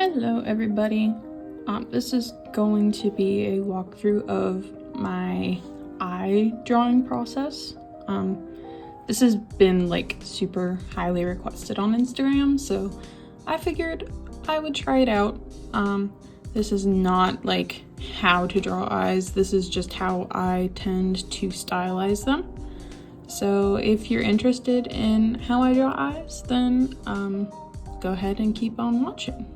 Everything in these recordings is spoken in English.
Hello everybody. This is going to be a walkthrough of my eye drawing process. This has been like super highly requested on Instagram, so I figured I would try it out. This is not like how to draw eyes, this is just how I tend to stylize them. So if you're interested in how I draw eyes, then go ahead and keep on watching.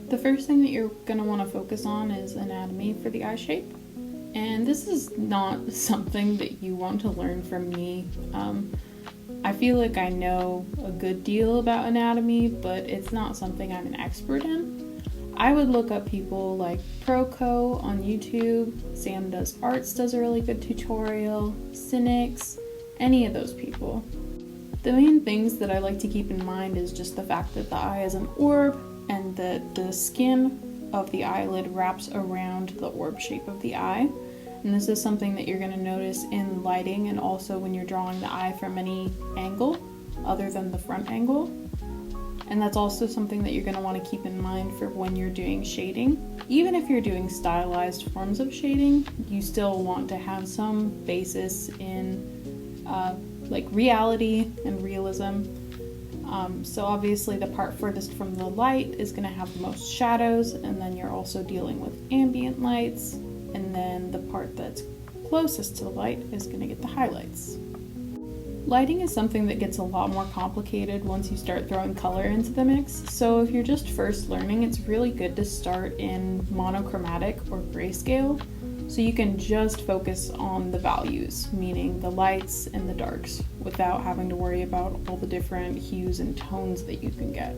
The first thing that you're going to want to focus on is anatomy for the eye shape. And this is not something that you want to learn from me. I feel like I know a good deal about anatomy, but it's not something I'm an expert in. I would look up people like Proco on YouTube, Sam Does Arts does a really good tutorial, Cynics, any of those people. The main things that I like to keep in mind is just the fact that the eye is an orb, and that the skin of the eyelid wraps around the orb shape of the eye. And this is something that you're going to notice in lighting and also when you're drawing the eye from any angle other than the front angle. And that's also something that you're going to want to keep in mind for when you're doing shading. Even if you're doing stylized forms of shading, you still want to have some basis in like reality and realism. So obviously the part furthest from the light is going to have the most shadows, and then you're also dealing with ambient lights, and then the part that's closest to the light is going to get the highlights. Lighting is something that gets a lot more complicated once you start throwing color into the mix, so if you're just first learning, it's really good to start in monochromatic or grayscale, so you can just focus on the values, meaning the lights and the darks, without having to worry about all the different hues and tones that you can get.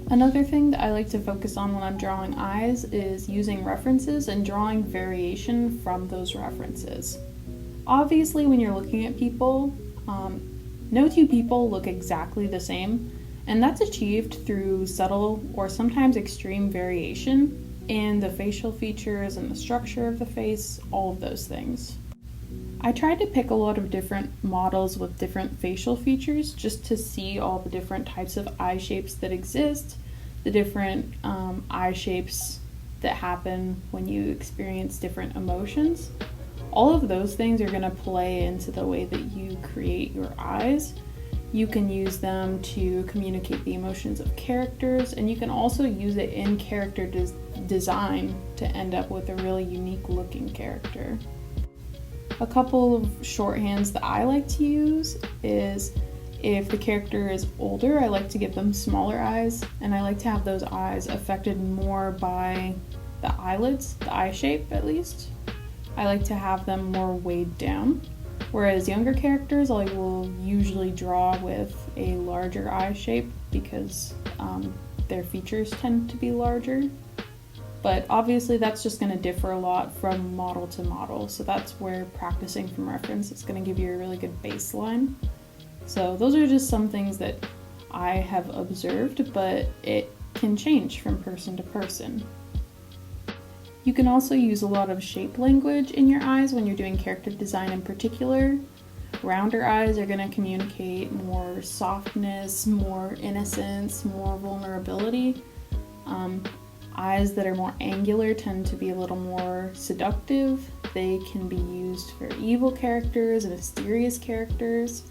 Another thing that I like to focus on when I'm drawing eyes is using references and drawing variation from those references. Obviously, when you're looking at people, no two people look exactly the same, and that's achieved through subtle or sometimes extreme variation in the facial features and the structure of the face, all of those things. I tried to pick a lot of different models with different facial features just to see all the different types of eye shapes that exist, the different eye shapes that happen when you experience different emotions. All of those things are going to play into the way that you create your eyes. You can use them to communicate the emotions of characters, and you can also use it in character design to end up with a really unique looking character. A couple of shorthands that I like to use is if the character is older, I like to give them smaller eyes, and I like to have those eyes affected more by the eyelids, the eye shape at least. I like to have them more weighed down. Whereas younger characters, I will usually draw with a larger eye shape because their features tend to be larger. But obviously that's just going to differ a lot from model to model, so that's where practicing from reference is going to give you a really good baseline. So those are just some things that I have observed, but it can change from person to person. You can also use a lot of shape language in your eyes when you're doing character design in particular. Rounder eyes are going to communicate more softness, more innocence, more vulnerability. Eyes that are more angular tend to be a little more seductive. They can be used for evil characters and mysterious characters.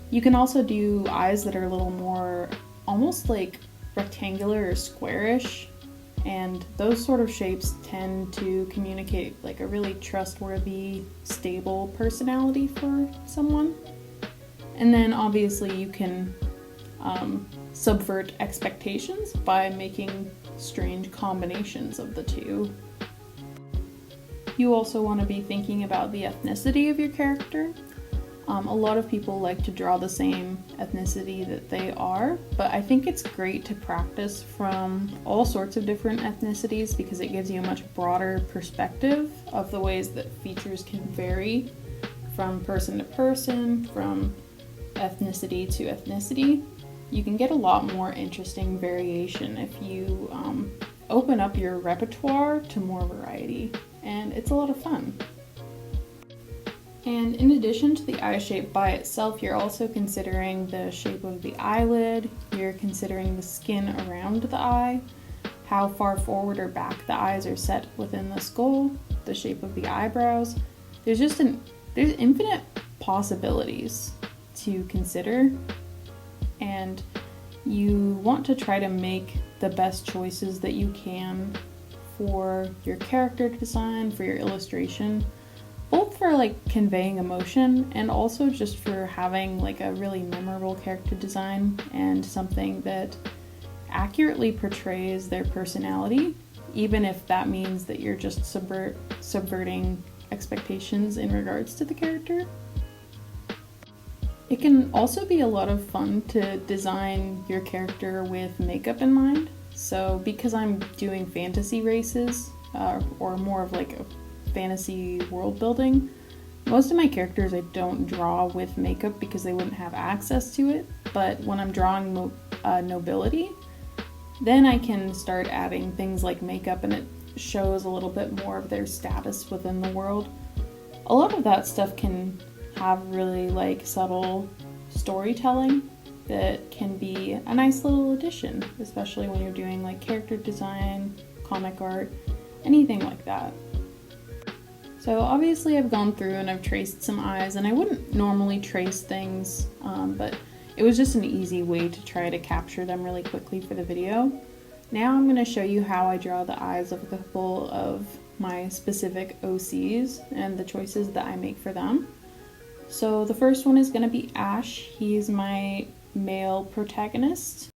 You can also do eyes that are a little more almost like rectangular or squarish. And those sort of shapes tend to communicate like a really trustworthy, stable personality for someone. And then obviously you can subvert expectations by making strange combinations of the two. You also want to be thinking about the ethnicity of your character. A lot of people like to draw the same ethnicity that they are, but I think it's great to practice from all sorts of different ethnicities because it gives you a much broader perspective of the ways that features can vary from person to person, from ethnicity to ethnicity. You can get a lot more interesting variation if you open up your repertoire to more variety, and it's a lot of fun. And in addition to the eye shape by itself, you're also considering the shape of the eyelid, you're considering the skin around the eye, how far forward or back the eyes are set within the skull, the shape of the eyebrows. There's infinite possibilities to consider, and you want to try to make the best choices that you can for your character design, for your illustration, both for like conveying emotion and also just for having like a really memorable character design and something that accurately portrays their personality, even if that means that you're just subverting expectations in regards to the character. It can also be a lot of fun to design your character with makeup in mind. So because I'm doing fantasy races, or more of like a fantasy world building, most of my characters I don't draw with makeup because they wouldn't have access to it. But when I'm drawing nobility, then I can start adding things like makeup, and it shows a little bit more of their status within the world. A lot of that stuff can have really like subtle storytelling that can be a nice little addition, especially when you're doing like character design, comic art, anything like that. So obviously I've gone through and I've traced some eyes, and I wouldn't normally trace things, but it was just an easy way to try to capture them really quickly for the video. Now I'm going to show you how I draw the eyes of a couple of my specific OCs and the choices that I make for them. So the first one is going to be Ash. He's my male protagonist.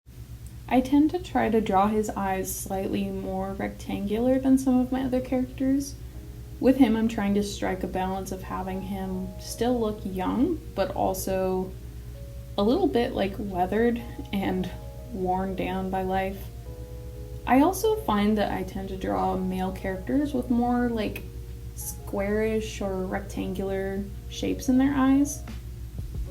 I tend to try to draw his eyes slightly more rectangular than some of my other characters. With him, I'm trying to strike a balance of having him still look young, but also a little bit like weathered and worn down by life. I also find that I tend to draw male characters with more like squarish or rectangular shapes in their eyes,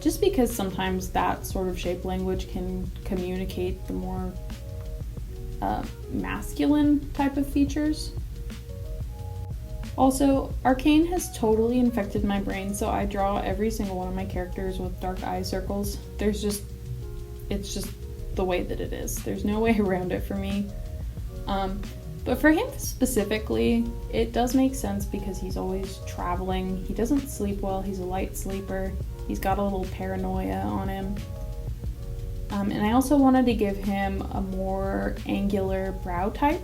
just because sometimes that sort of shape language can communicate the more masculine type of features. Also, arcane has totally infected my brain, so I draw every single one of my characters with dark eye circles. It's just the way that it is. There's no way around it for me. But for him specifically, it does make sense because he's always traveling. He doesn't sleep well. He's a light sleeper. He's got a little paranoia on him. And I also wanted to give him a more angular brow type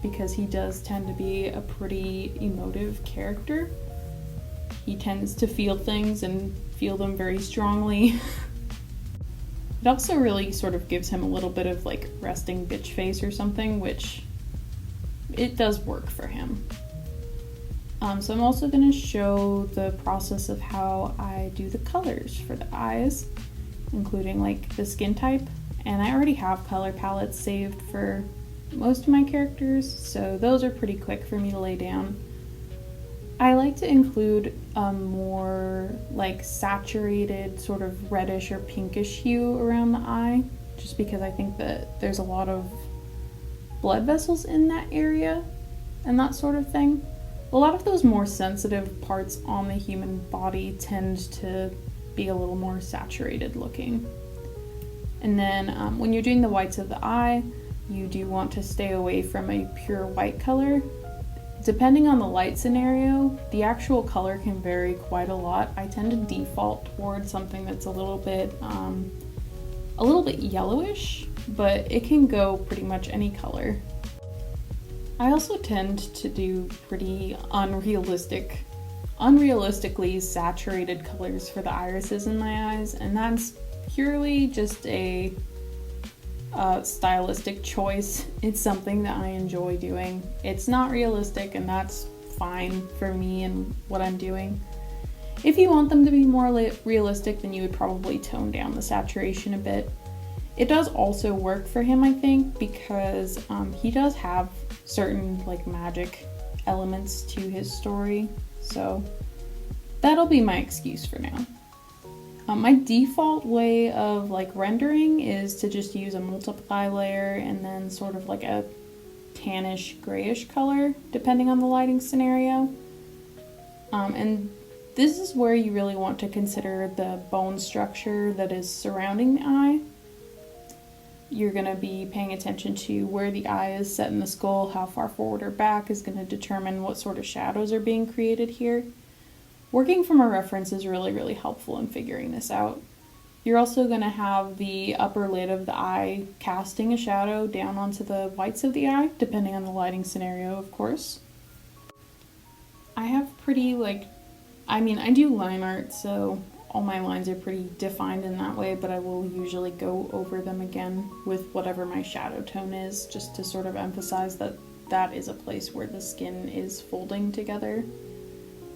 because he does tend to be a pretty emotive character. He tends to feel things and feel them very strongly. It also really sort of gives him a little bit of like resting bitch face or something, which it does work for him. So I'm also going to show the process of how I do the colors for the eyes, including like the skin type. And I already have color palettes saved for most of my characters, so those are pretty quick for me to lay down. I like to include a more like saturated sort of reddish or pinkish hue around the eye, just because I think that there's a lot of blood vessels in that area and that sort of thing. A lot of those more sensitive parts on the human body tend to be a little more saturated looking. And then when you're doing the whites of the eye, you do want to stay away from a pure white color. Depending on the light scenario, the actual color can vary quite a lot. I tend to default towards something that's a little bit yellowish, but it can go pretty much any color. I also tend to do pretty unrealistically saturated colors for the irises in my eyes, and that's purely just a stylistic choice. It's something that I enjoy doing. It's not realistic, and that's fine for me and what I'm doing. If you want them to be more realistic, then you would probably tone down the saturation a bit. It does also work for him, I think, because he does have certain like magic elements to his story, so that'll be my excuse for now. My default way of like rendering is to just use a multiply layer and then sort of like a tannish grayish color depending on the lighting scenario. And This is where you really want to consider the bone structure that is surrounding the eye. You're going to be paying attention to where the eye is set in the skull, how far forward or back is going to determine what sort of shadows are being created here. Working from a reference is really, really helpful in figuring this out. You're also going to have the upper lid of the eye casting a shadow down onto the whites of the eye, depending on the lighting scenario, of course. I have I do line art, so all my lines are pretty defined in that way, but I will usually go over them again with whatever my shadow tone is, just to sort of emphasize that that is a place where the skin is folding together.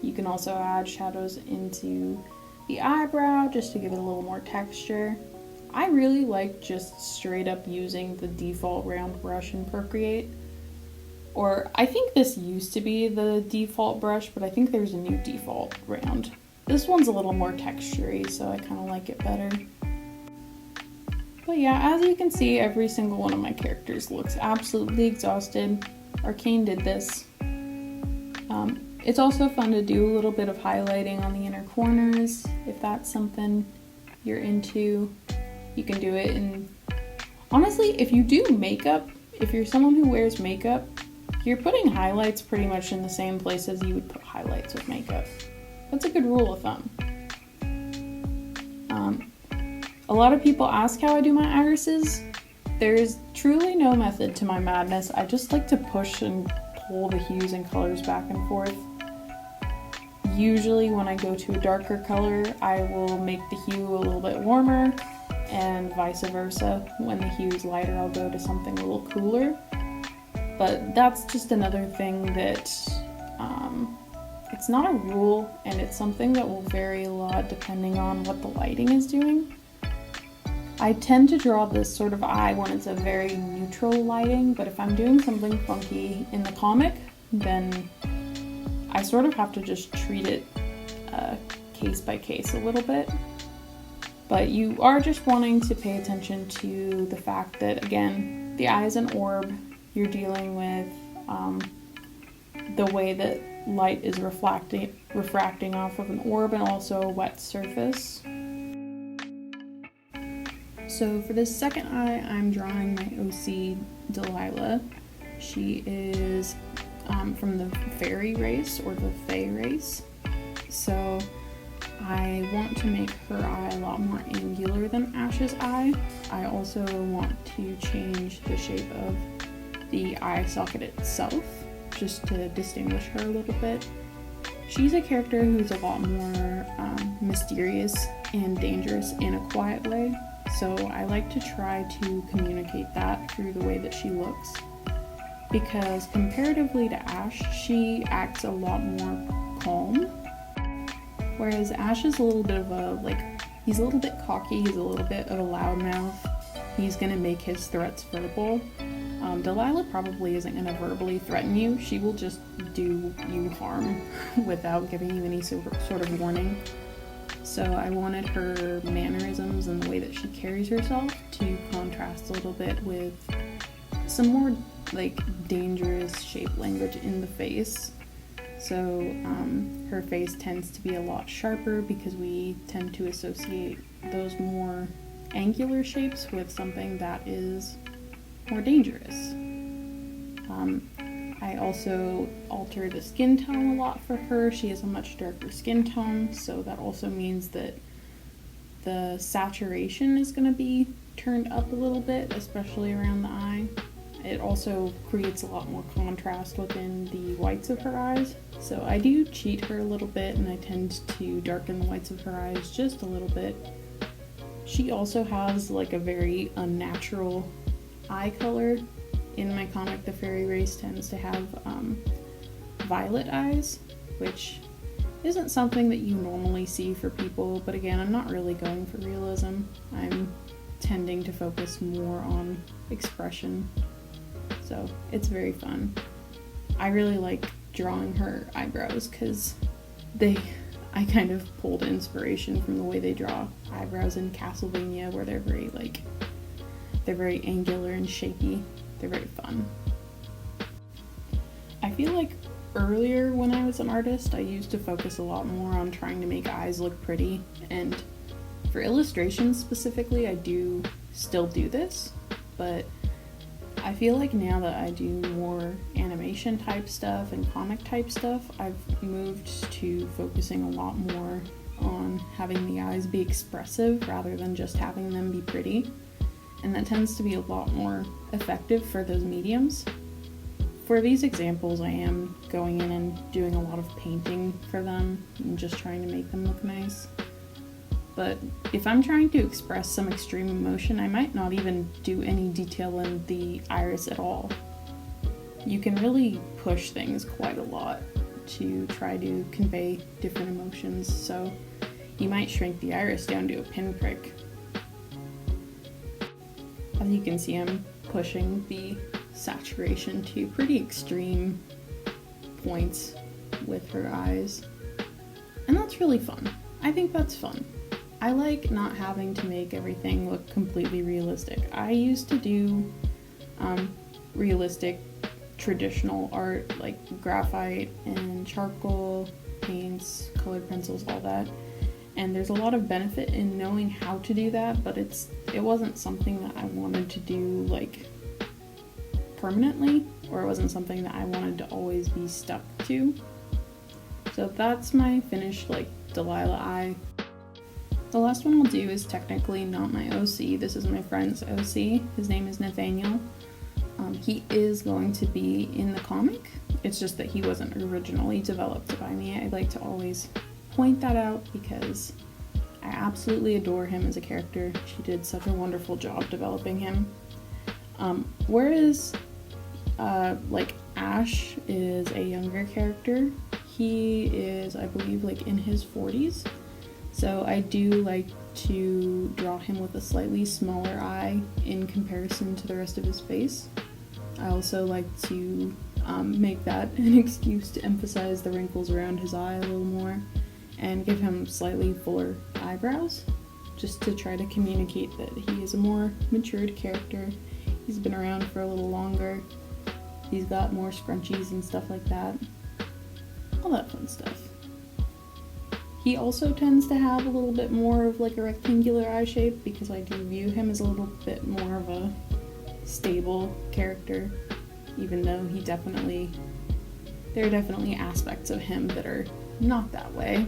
You can also add shadows into the eyebrow just to give it a little more texture. I really like just straight up using the default round brush in Procreate. Or I think this used to be the default brush, but I think there's a new default round. This one's a little more textury, so I kind of like it better. But yeah, as you can see, every single one of my characters looks absolutely exhausted. Arcane did this. It's also fun to do a little bit of highlighting on the inner corners, if that's something you're into. You can do it in... Honestly, if you do makeup, if you're someone who wears makeup, you're putting highlights pretty much in the same place as you would put highlights with makeup. That's a good rule of thumb. A lot of people ask how I do my irises. There's truly no method to my madness. I just like to push and pull the hues and colors back and forth. Usually when I go to a darker color, I will make the hue a little bit warmer, and vice versa. When the hue is lighter, I'll go to something a little cooler. But that's just another thing that it's not a rule, and it's something that will vary a lot depending on what the lighting is doing. I tend to draw this sort of eye when it's a very neutral lighting, but if I'm doing something funky in the comic, then I sort of have to just treat it case by case a little bit. But you are just wanting to pay attention to the fact that, again, the eye is an orb. You're dealing with the way that light is refracting off of an orb and also a wet surface. So for this second eye, I'm drawing my OC Delilah. She is from the fairy race, or the fae race. So I want to make her eye a lot more angular than Ash's eye. I also want to change the shape of the eye socket itself, just to distinguish her a little bit. She's a character who's a lot more mysterious and dangerous in a quiet way, so I like to try to communicate that through the way that she looks, because comparatively to Ash, she acts a lot more calm, whereas Ash is a little bit of he's a little bit cocky, he's a little bit of a loudmouth, he's gonna make his threats verbal. Delilah probably isn't going to verbally threaten you. She will just do you harm without giving you any sort of warning. So I wanted her mannerisms and the way that she carries herself to contrast a little bit with some more dangerous shape language in the face. So her face tends to be a lot sharper because we tend to associate those more angular shapes with something that is more dangerous. I also alter the skin tone a lot for her. She has a much darker skin tone, so that also means that the saturation is going to be turned up a little bit, especially around the eye. It also creates a lot more contrast within the whites of her eyes. So I do cheat her a little bit, and I tend to darken the whites of her eyes just a little bit. She also has a very unnatural eye color. In my comic, the fairy race tends to have violet eyes, which isn't something that you normally see for people, but again, I'm not really going for realism. I'm tending to focus more on expression, so it's very fun. I really like drawing her eyebrows because I kind of pulled inspiration from the way they draw eyebrows in Castlevania, where they're very angular and shapy. They're very fun. I feel like Earlier when I was an artist, I used to focus a lot more on trying to make eyes look pretty, and for illustrations specifically, I do still do this, but I feel like now that I do more animation type stuff and comic type stuff, I've moved to focusing a lot more on having the eyes be expressive rather than just having them be pretty, and that tends to be a lot more effective for those mediums. For these examples, I am going in and doing a lot of painting for them and just trying to make them look nice. But if I'm trying to express some extreme emotion, I might not even do any detail in the iris at all. You can really push things quite a lot to try to convey different emotions, so you might shrink the iris down to a pinprick. As you can see, I'm pushing the saturation to pretty extreme points with her eyes, and that's really fun. I think that's fun. I like not having to make everything look completely realistic. I used to do realistic traditional art like graphite and charcoal paints, colored pencils, all that, and there's a lot of benefit in knowing how to do that, but it wasn't something that I wanted to do like permanently, or it wasn't something that I wanted to always be stuck to. So that's my finished like Delilah eye. The last one I'll do is technically not my OC. This is my friend's OC. His name is Nathaniel. He is going to be in the comic. It's just that he wasn't originally developed by me. I like to always point that out because I absolutely adore him as a character. She did such a wonderful job developing him. Whereas like Ash is a younger character, he is, I believe, like in his 40s. So I do like to draw him with a slightly smaller eye in comparison to the rest of his face. I also like to make that an excuse to emphasize the wrinkles around his eye a little more and give him slightly fuller eyebrows, just to try to communicate that he is a more matured character. He's been around for a little longer. He's got more scrunchies and stuff like that. All that fun stuff. He also tends to have a little bit more of like a rectangular eye shape because I do view him as a little bit more of a stable character, even though there are definitely aspects of him that are not that way.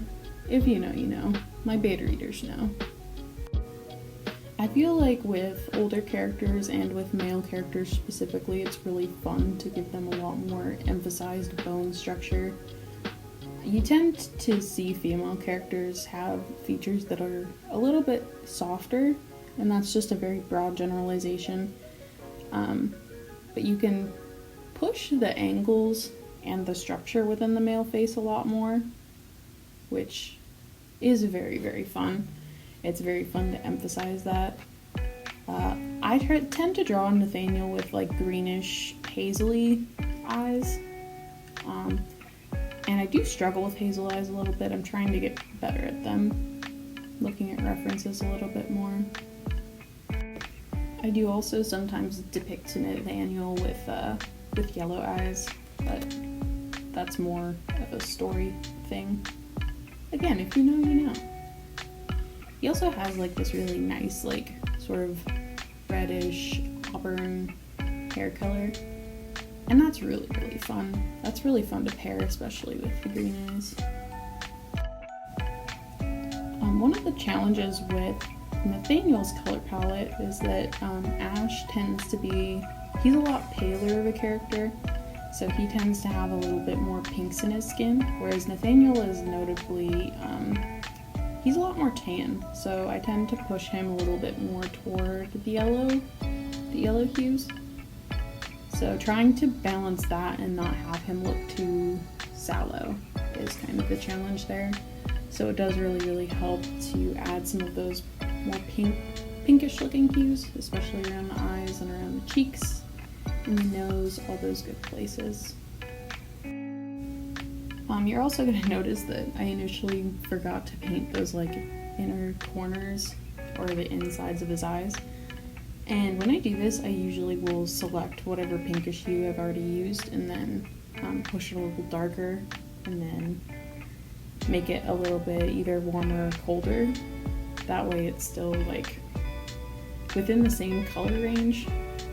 If you know, you know. My beta readers know. I feel like with older characters and with male characters specifically, it's really fun to give them a lot more emphasized bone structure. You tend to see female characters have features that are a little bit softer, and that's just a very broad generalization. But you can push the angles and the structure within the male face a lot more, which is very, very fun. It's very fun to emphasize that. I tend to draw Nathaniel with like greenish, hazily eyes. And I do struggle with hazel eyes a little bit. I'm trying to get better at them, looking at references a little bit more. I do also sometimes depict Nathaniel with yellow eyes, but that's more of a story thing. Again, if you know, you know. He also has like this really nice, like sort of reddish auburn hair color. And that's really, really fun. That's really fun to pair, especially with the green eyes. One of the challenges with Nathaniel's color palette is that Ash tends to be, he's a lot paler of a character, so he tends to have a little bit more pinks in his skin, whereas Nathaniel is notably, he's a lot more tan, so I tend to push him a little bit more toward the yellow hues. So trying to balance that and not have him look too sallow is kind of the challenge there. So it does really, really help to add some of those more pinkish looking hues, especially around the eyes and around the cheeks and the nose, all those good places. You're also going to notice that I initially forgot to paint those like inner corners or the insides of his eyes. And when I do this, I usually will select whatever pinkish hue I've already used and then push it a little darker, and then make it a little bit either warmer or colder. That way it's still like within the same color range.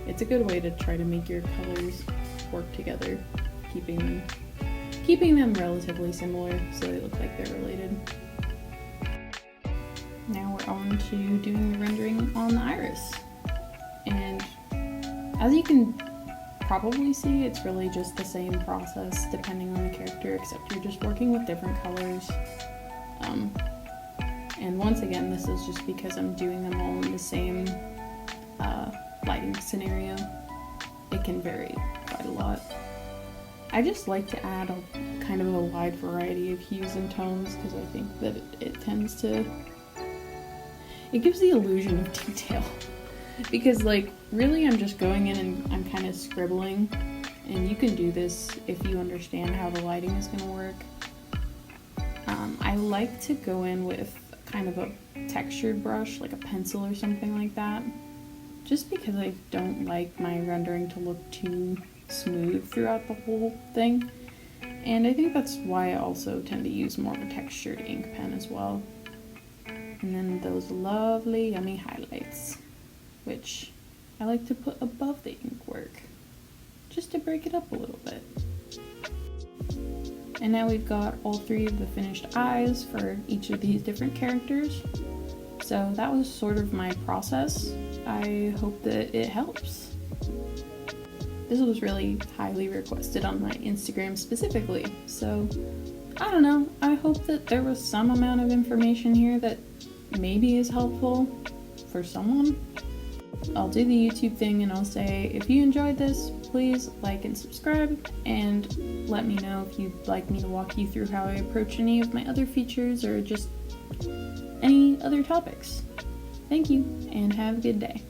It's a good way to try to make your colors work together, keeping them relatively similar so they look like they're related. Now we're on to doing the rendering on the iris. And as you can probably see, it's really just the same process depending on the character, except you're just working with different colors. And once again, this is just because I'm doing them all in the same lighting scenario. It can vary quite a lot. I just like to add a kind of a wide variety of hues and tones because I think that it tends to, it gives the illusion of detail. Because like really I'm just going in and I'm kind of scribbling, and you can do this if you understand how the lighting is going to work. I like to go in with kind of a textured brush, like a pencil or something like that, just because I don't like my rendering to look too smooth throughout the whole thing. And I think that's why I also tend to use more of a textured ink pen as well. And then those lovely yummy highlights, which I like to put above the ink work, just to break it up a little bit. And now we've got all three of the finished eyes for each of these different characters. So that was sort of my process. I hope that it helps. This was really highly requested on my Instagram specifically, so I don't know, I hope that there was some amount of information here that maybe is helpful for someone. I'll do the YouTube thing and I'll say, if you enjoyed this, please like and subscribe, and let me know if you'd like me to walk you through how I approach any of my other features or just any other topics. Thank you, and have a good day.